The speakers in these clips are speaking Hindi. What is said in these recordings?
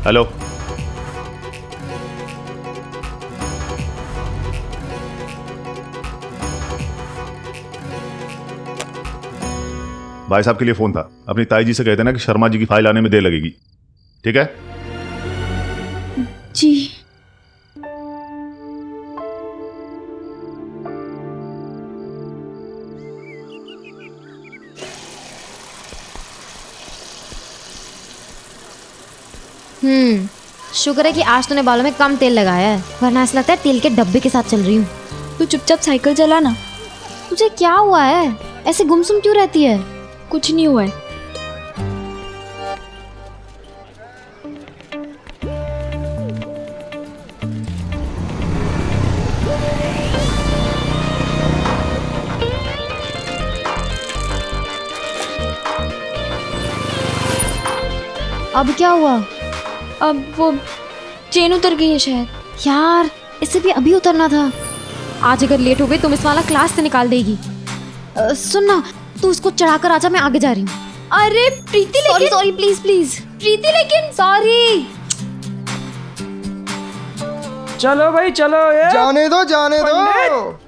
हेलो, भाई साहब के लिए फोन था। अपनी ताई जी से कहते ना कि शर्मा जी की फाइल आने में देर लगेगी, ठीक है? जी। शुक्र है कि आज तूने बालों में कम तेल लगाया है, वरना ऐसा लगता है तेल के डब्बे के साथ चल रही हूँ। तू चुपचाप साइकिल चला ना। तुझे क्या हुआ है? ऐसे गुमसुम क्यों रहती है? कुछ नहीं हुआ है। अब क्या हुआ? अब वो चेन उतर गई है शायद। यार, इसे भी अभी उतरना था। आज अगर लेट हो गई तो मिस वाला क्लास से निकाल देगी। सुन ना, तू इसको चढ़ाकर आजा, मैं आगे जा रही हूँ। अरे प्रीति, लेकिन सॉरी प्लीज प्लीज प्रीति, लेकिन सॉरी। चलो भाई चलो, ये जाने दो जाने दो।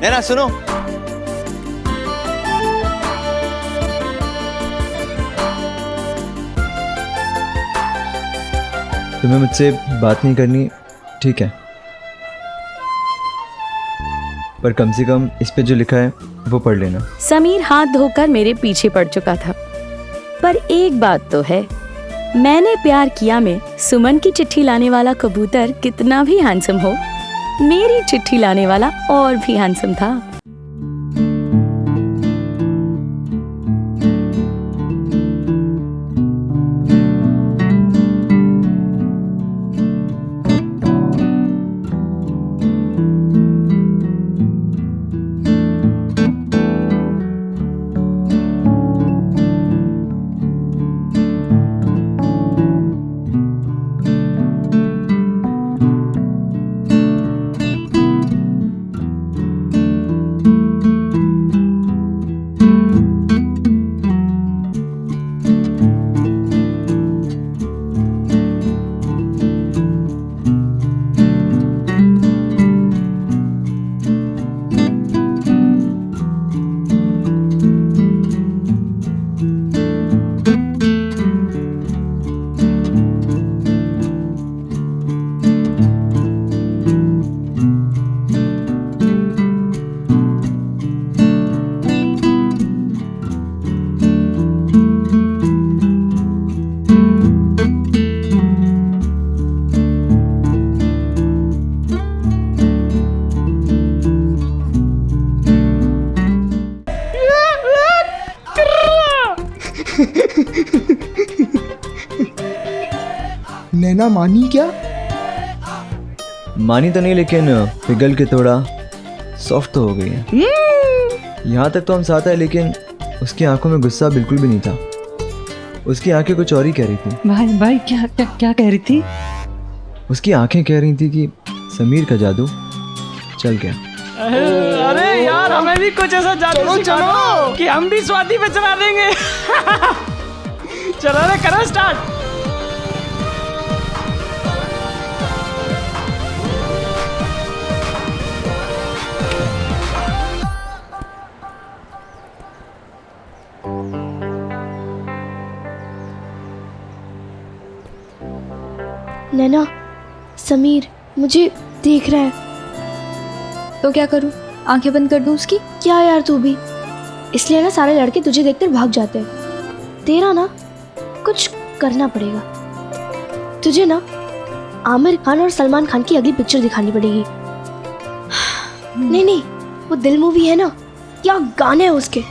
नैना सुनो, तुम्हें मुझसे बात नहीं करनी, ठीक है, पर कम से कम इस पे जो लिखा है वो पढ़ लेना। समीर हाथ धोकर मेरे पीछे पड़ चुका था, पर एक बात तो है, मैंने प्यार किया में सुमन की चिट्ठी लाने वाला कबूतर कितना भी हैंडसम हो, मेरी चिट्ठी लाने वाला और भी हैंडसम था। नैना मानी क्या? मानी तो नहीं, लेकिन पिघल के थोड़ा सॉफ्ट तो हो गई है। यहाँ तक तो हम साथ हैं, लेकिन उसकी आंखों में गुस्सा बिल्कुल भी नहीं था। उसकी आंखें कुछ और ही कह रही थी। भाई भाई क्या क्या क्या कह रही थी? उसकी आंखें कह रही थी कि समीर का जादू चल गया। अरे यार, हमें भी कुछ ऐसा जादू सिखा दो कि हम भी स्वाति पे चला देंगे। चलो रे, करो स्टार्ट। नैना, समीर मुझे देख रहा है। तो क्या करूं? आंखें बंद कर दूं उसकी? क्या यार तू भी, इसलिए ना सारे लड़के तुझे देखकर भाग जाते हैं। तेरा ना कुछ करना पड़ेगा। तुझे ना आमिर खान और सलमान खान की अगली पिक्चर दिखानी पड़ेगी। नहीं नहीं, वो दिल मूवी है ना, क्या गाने हैं उसके,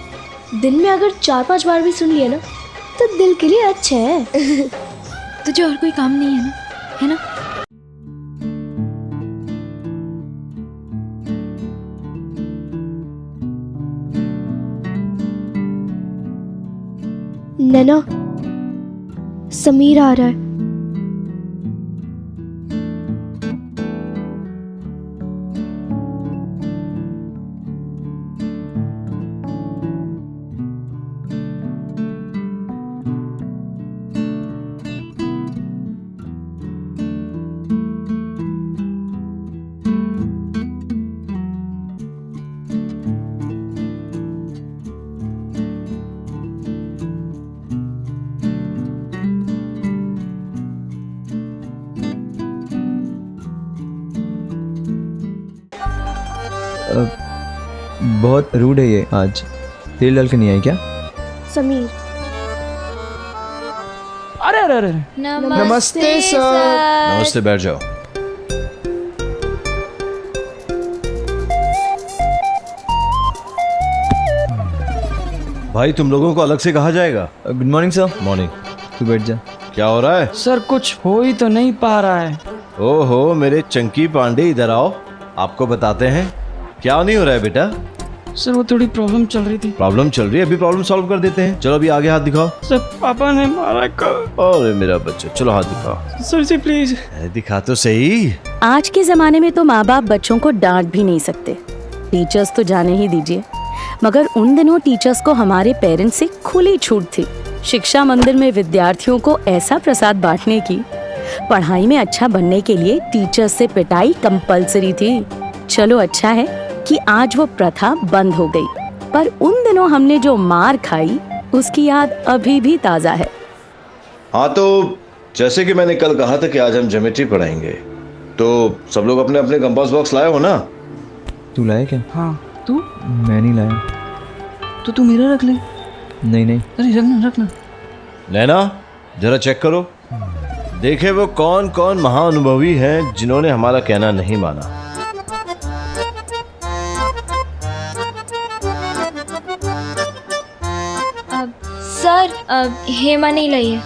दिन में अगर 4-5 बार भी सुन लिया ना तो दिल के लिए अच्छा है। तुझे और कोई काम नहीं है ना, है ना? नैना, समीर आ रहा है। बहुत रूड है ये आज। तेल डाल के नहीं आई क्या? समीर, अरे अरे अरे नमस्ते सर। नमस्ते, बैठ जाओ। भाई तुम लोगों को अलग से कहा जाएगा। Good morning sir. मॉर्निंग। तू बैठ जा। क्या हो रहा है? सर कुछ हो ही तो नहीं पा रहा है। ओहो मेरे चंकी पांडे, इधर आओ, आपको बताते हैं। क्या नहीं हो रहा है बेटा? सर वो थोड़ी प्रॉब्लम चल रही थी। प्रॉब्लम चल रही है, अभी प्रॉब्लम सॉल्व कर देते हैं। चलो अभी आगे हाथ दिखाओ। सर पापा ने मारा कल। अरे मेरा बच्चा, चलो हाथ दिखाओ। सर जी प्लीज। अरे दिखा तो सही। आज के ज़माने में तो माँ बाप बच्चों को डांट भी नहीं सकते, टीचर्स तो जाने ही दीजिए। मगर उन दिनों टीचर्स को हमारे पेरेंट्स से खुली छूट थी शिक्षा मंदिर में विद्यार्थियों को ऐसा प्रसाद बांटने की। पढ़ाई में अच्छा बनने के लिए टीचर्स से पिटाई कंपलसरी थी। चलो अच्छा है कि आज वो प्रथा बंद हो गई, पर उन दिनों हमने जो मार खाई उसकी याद अभी भी ताज़ा है। हाँ तो जैसे कि मैंने कल कहा था कि आज हम ज्योमेट्री पढ़ाएंगे, तो सब लोग अपने अपने कंपास बॉक्स लाए हो ना? तू लाया क्या? हाँ तू? मैं नहीं लाया। तो तू मेरा रख ले। नहीं नहीं। अरे रखना रखना। नैना जरा चेक करो, देखे वो कौन कौन महाअनुभवी हैं जिन्होंने हमारा कहना नहीं माना। सर हेमा नहीं लाई है।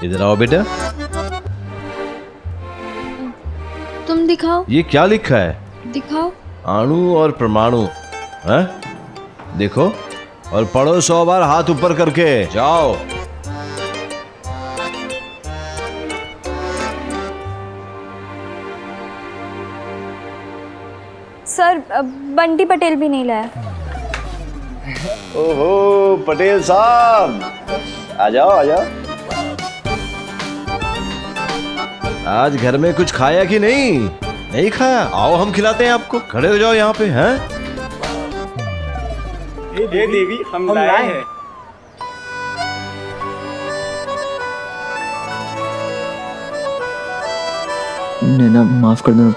इधर आओ बेटा। तुम दिखाओ। ये क्या लिखा है? दिखाओ। अणु और परमाणु है? देखो और पढ़ो 100 बार हाथ ऊपर करके। जाओ। सर बंटी पटेल भी नहीं लाया। ओहो पटेल साहब, आ जाओ आ जाओ। आज घर में कुछ खाया कि नहीं? नहीं खाया? आओ हम खिलाते हैं आपको। खड़े हो जाओ यहाँ पे। हैं? ये देवी हम लाए हैं। नैना माफ़ कर दो,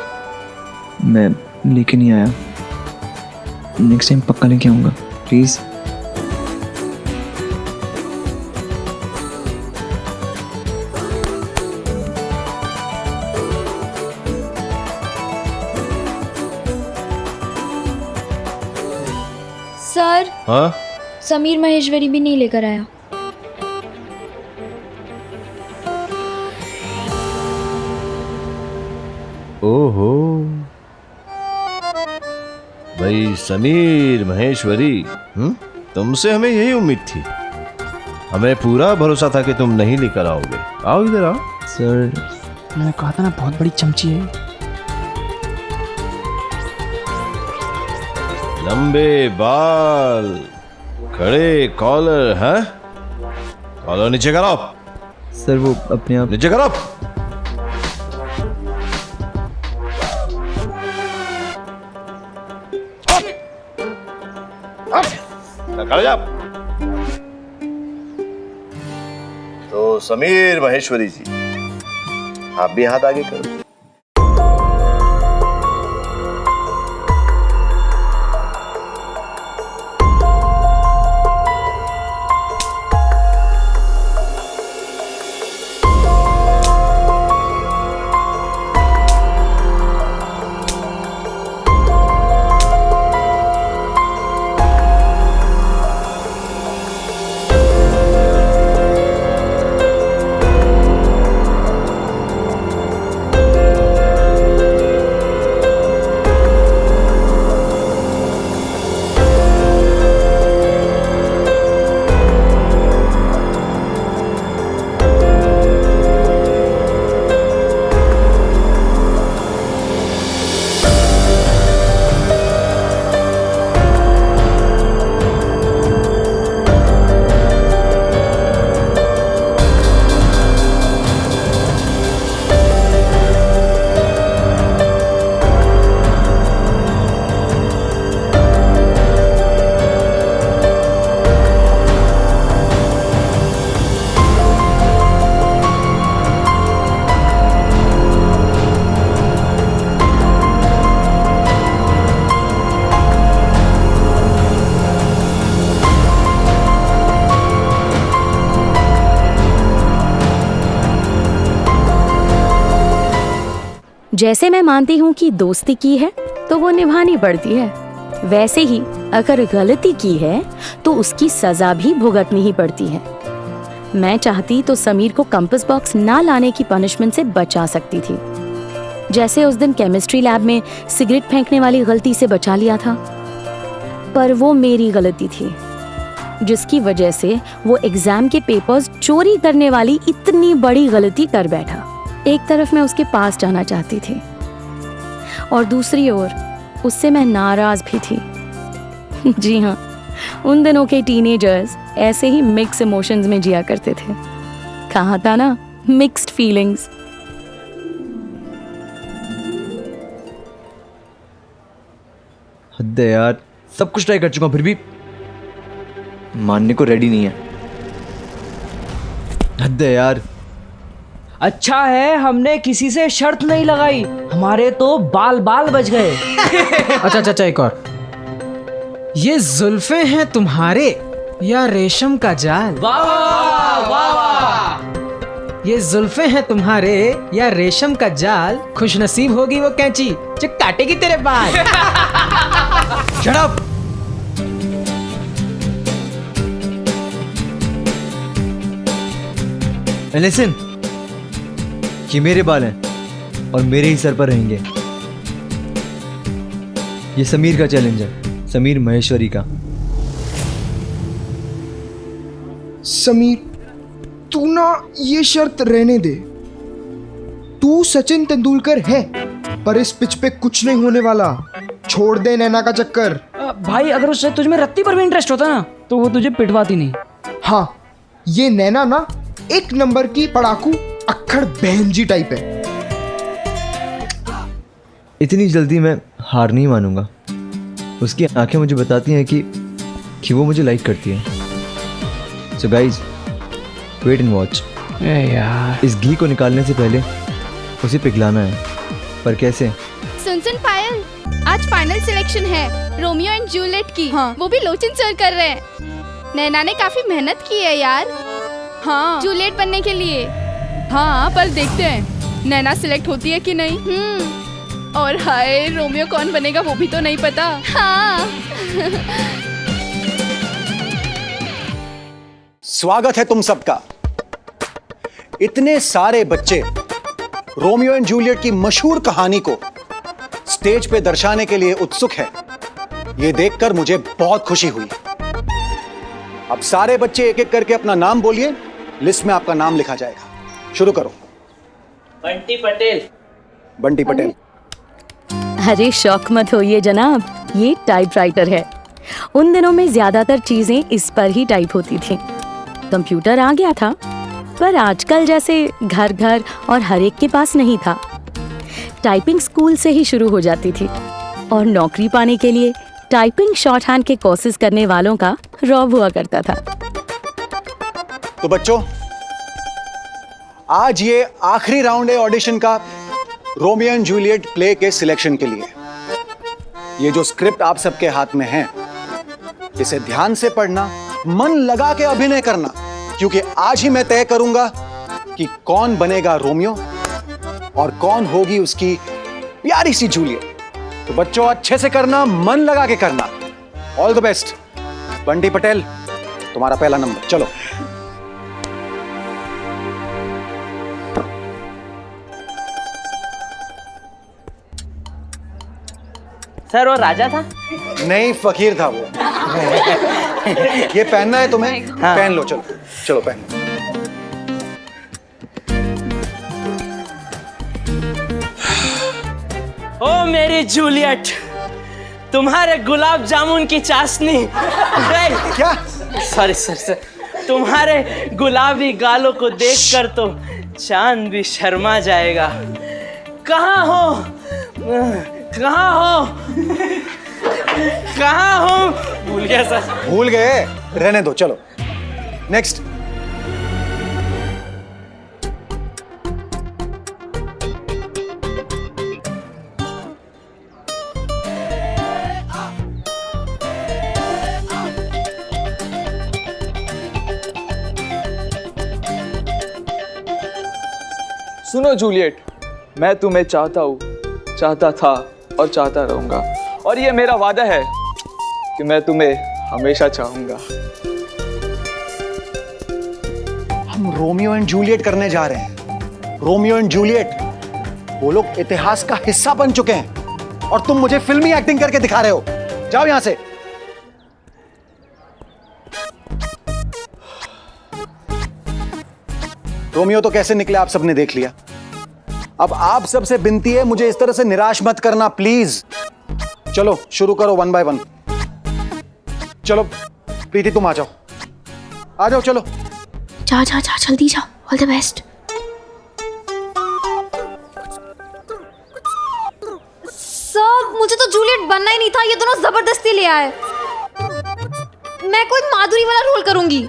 मैं लेके नहीं आया। नेक्स्ट टाइम पक्का लेके आऊँगा, प्लीज़। सर हाँ समीर महेश्वरी भी नहीं लेकर आया। ओहो भाई समीर महेश्वरी, तुमसे हमें यही उम्मीद थी। हमें पूरा भरोसा था कि तुम नहीं लेकर आओगे। आओ इधर आओ। सर मैंने कहा था ना बहुत बड़ी चमची है। लंबे बाल, खड़े कॉलर है। कॉलर नीचे करो। सर वो अपने आप। नीचे करो। खड़े जाओ। तो समीर महेश्वरी जी, आप भी हाथ आगे करो। जैसे मैं मानती हूँ कि दोस्ती की है तो वो निभानी पड़ती है, वैसे ही अगर गलती की है तो उसकी सजा भी भुगतनी ही पड़ती है। मैं चाहती तो समीर को कंपास बॉक्स ना लाने की पनिशमेंट से बचा सकती थी, जैसे उस दिन केमिस्ट्री लैब में सिगरेट फेंकने वाली गलती से बचा लिया था। पर वो मेरी गलती थी, जिसकी वजह से वो एग्जाम के पेपर्स चोरी करने वाली इतनी बड़ी गलती कर बैठा। एक तरफ मैं उसके पास जाना चाहती थी और दूसरी ओर उससे मैं नाराज भी थी। जी हाँ, उन दिनों के टीनेजर्स ऐसे ही मिक्स इमोशंस में जिया करते थे। कहा था ना, मिक्स्ड फीलिंग्स। हद है यार, सब कुछ ट्राई कर चुका हूं फिर भी मानने को रेडी नहीं है। हद है यार। अच्छा है हमने किसी से शर्त नहीं लगाई, हमारे तो बाल बाल बच गए। अच्छा अच्छा अच्छा, एक और। ये जुल्फे हैं तुम्हारे या रेशम का जाल? वाह वाह वाह। ये जुल्फे हैं तुम्हारे या रेशम का जाल, खुशनसीब होगी वो कैंची जो काटेगी तेरे बाल। Shut up. लिसन, ये मेरे बाल हैं और मेरे ही सर पर रहेंगे। ये समीर का चैलेंज है, समीर महेश्वरी का। समीर, तू ना ये शर्त रहने दे। तू सचिन तेंदुलकर है, पर इस पिच पे कुछ नहीं होने वाला। छोड़ दे नैना का चक्कर। भाई अगर उससे तुझमें रत्ती पर भी इंटरेस्ट होता ना तो वो तुझे पिटवाती नहीं। हाँ, ये नैना ना एक नंबर की पड़ाकू अक्खड़ बहन जी टाइप है। इतनी जल्दी मैं हार नहीं मानूंगा। उसकी आंखें मुझे बताती हैं कि वो मुझे लाइक करती है। So guys, wait and watch. यार इस घी को निकालने से पहले उसे पिघलाना है, पर कैसे? सुन पायल, आज फाइनल सिलेक्शन है रोमियो एंड जूलियट की। हाँ। वो भी लोचन सर कर रहे हैं। नैना ने काफी मेहनत की है यार। हाँ, जूलियट बनने के लिए। हाँ, पर देखते हैं नैना सिलेक्ट होती है कि नहीं। और हाय, रोमियो कौन बनेगा वो भी तो नहीं पता। हाँ। स्वागत है तुम सबका। इतने सारे बच्चे रोमियो एंड जूलियट की मशहूर कहानी को स्टेज पे दर्शाने के लिए उत्सुक है। यह देखकर मुझे बहुत खुशी हुई। अब सारे बच्चे एक एक करके अपना नाम बोलिए, लिस्ट में आपका नाम लिखा जाएगा। शुरू करो। बंटी पटेल। बंटी पटेल। अरे शौक मत होइए जनाब, ये टाइपराइटर है। उन दिनों में ज्यादातर चीजें इस पर ही टाइप होती थी। कंप्यूटर आ गया था, पर आजकल जैसे घर घर और हर एक के पास नहीं था। टाइपिंग स्कूल से ही शुरू हो जाती थी और नौकरी पाने के लिए टाइपिंग शॉर्ट हैंड के कोर्सेज करने वालों का रौब हुआ करता था। तो बच्चों, आज ये आखिरी राउंड है ऑडिशन का रोमियो एंड जूलियट प्ले के सिलेक्शन के लिए। ये जो स्क्रिप्ट आप सबके हाथ में है, इसे ध्यान से पढ़ना, मन लगा के अभिनय करना, क्योंकि आज ही मैं तय करूंगा कि कौन बनेगा रोमियो और कौन होगी उसकी प्यारी सी जूलियट। तो बच्चों, अच्छे से करना, मन लगा के करना। All the best. Bunty Patel, तुम्हारा पहला नंबर। चलो। सर वो राजा था? नहीं, फकीर था वो। ये पहनना है तुम्हें? हाँ। पहन लो। चलो चलो पहन लो। ओ मेरी जूलियट, तुम्हारे गुलाब जामुन की चाशनी। क्या? सॉरी सर, तुम्हारे गुलाबी गालों को देखकर तो चांद भी शर्मा जाएगा। कहाँ हो? कहाँ हो? कहाँ हो? भूल गया सर। भूल गए? रहने दो। चलो नेक्स्ट। सुनो जूलियट, मैं तुम्हें चाहता हूँ चाहता था और चाहता रहूंगा, और ये मेरा वादा है कि मैं तुम्हें हमेशा चाहूंगा। हम रोमियो एंड जूलियट करने जा रहे हैं। रोमियो एंड जूलियट, वो लोग इतिहास का हिस्सा बन चुके हैं और तुम मुझे फिल्मी एक्टिंग करके दिखा रहे हो। जाओ यहां से। रोमियो तो कैसे निकले आप सबने देख लिया। अब आप सबसे विनती है, मुझे इस तरह से निराश मत करना प्लीज। चलो शुरू करो 1 by 1। चलो प्रीति तुम आ जाओ, आ जाओ, चलो। जा जा जा, जल्दी जा। All the best. सब, मुझे तो जूलियट बनना ही नहीं था, ये दोनों जबरदस्ती ले आए। मैं कोई माधुरी वाला रोल करूंगी।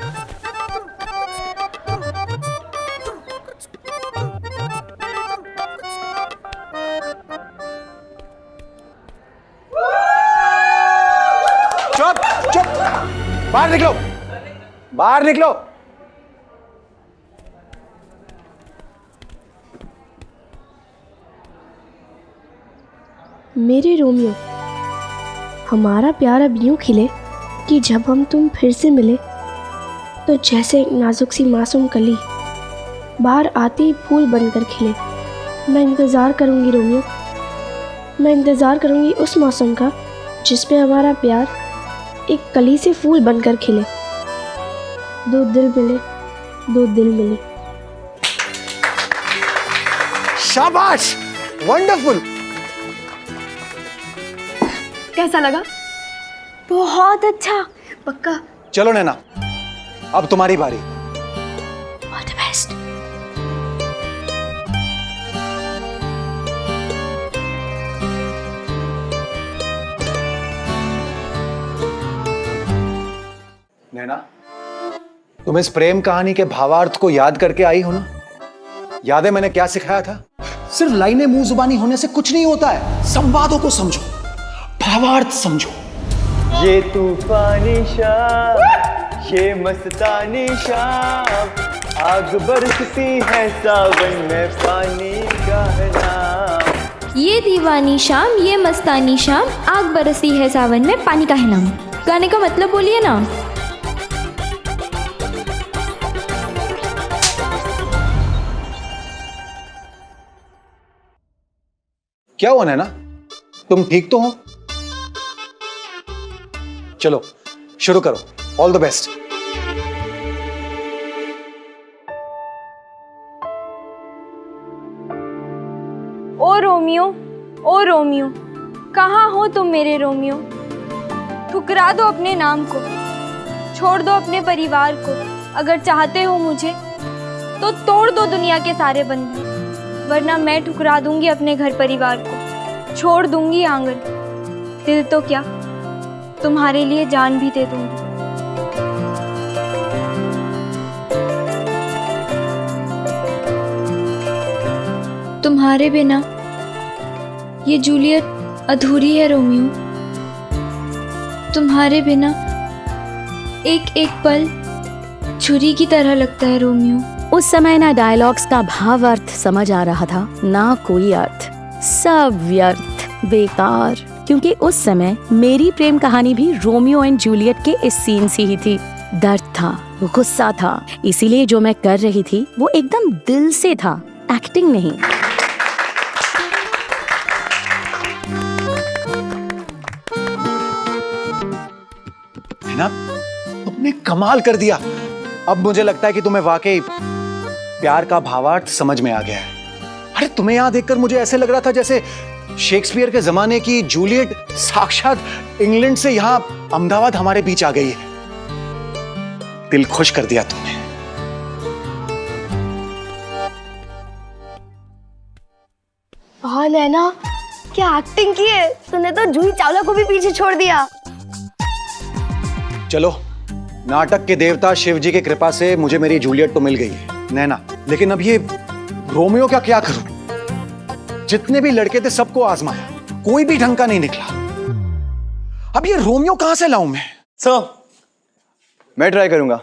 चुप चुप, बाहर निकलो, बाहर निकलो। मेरे रोमियो, हमारा प्यार अब यूं खिले कि जब हम तुम फिर से मिले तो जैसे एक नाजुक सी मासूम कली बाहर आते ही फूल बनकर खिले। मैं इंतज़ार करूंगी रोमियो, मैं इंतज़ार करूंगी उस मौसम का जिस पे हमारा प्यार एक कली से फूल बनकर खिले। दो दिल मिले, दो दिल मिले। शाबाश, वंडरफुल। कैसा लगा? बहुत अच्छा, पक्का। चलो नैना, अब तुम्हारी बारी। All the best. नैना, तुम इस प्रेम कहानी के भावार्थ को याद करके आई हो ना? याद है मैंने क्या सिखाया था? सिर्फ लाइनें मुंह जुबानी होने से कुछ नहीं होता है। संवादों को समझो, भावार्थ समझो। ये तूफानी शाम, ये मस्तानी शाम, आग बरसती है सावन में पानी का है नाम। ये दीवानी शाम, ये मस्तानी शाम, आग बरसती है सावन में पानी का है नाम। गाने का मतलब बोलिए ना। क्या हुआ नैना, तुम ठीक तो हो? चलो शुरू करो। All the best. ओ रोमियो, ओ रोमियो, कहाँ हो तुम मेरे रोमियो? ठुकरा दो अपने नाम को, छोड़ दो अपने परिवार को। अगर चाहते हो मुझे तो तोड़ दो दुनिया के सारे बंधन, वरना मैं ठुकरा दूंगी अपने घर परिवार को, छोड़ दूंगी आंगन। दिल तो क्या, तुम्हारे लिए जान भी दे दूंगी। तुम्हारे बिना ये जूलियट अधूरी है रोमियो। तुम्हारे बिना एक एक पल छुरी की तरह लगता है रोमियो। उस समय ना डायलॉग्स का भाव अर्थ समझ आ रहा था, ना कोई अर्थ, सब व्यर्थ, बेकार। क्योंकि उस समय मेरी प्रेम कहानी भी रोमियो एंड जूलियट के इस सीन से ही थी। दर्द था, गुस्सा था, इसीलिए जो मैं कर रही थी वो एकदम दिल से था, एक्टिंग नहीं। है ना, तुमने कमाल कर दिया। अब मुझे लगता है कि तुम्हें वाकई प्यार का भावार्थ समझ में आ गया है। अरे तुम्हें यहां देखकर मुझे ऐसे लग रहा था जैसे शेक्सपियर के जमाने की जूलियट साक्षात इंग्लैंड से यहां अहमदाबाद हमारे बीच आ गई है। दिल खुश कर दिया तुमने। हाँ नैना, क्या एक्टिंग की है तूने तो। जूही चावला को भी पीछे छोड़ दिया। चलो, नाटक के देवता शिव जी की कृपा से मुझे मेरी जूलियट तो मिल गई है नैना, लेकिन अब ये रोमियो का क्या करूं? जितने भी लड़के थे सबको आजमाया, कोई भी ढंग का नहीं निकला। अब ये रोमियो कहां से लाऊं मैं? मैं ट्राई करूंगा।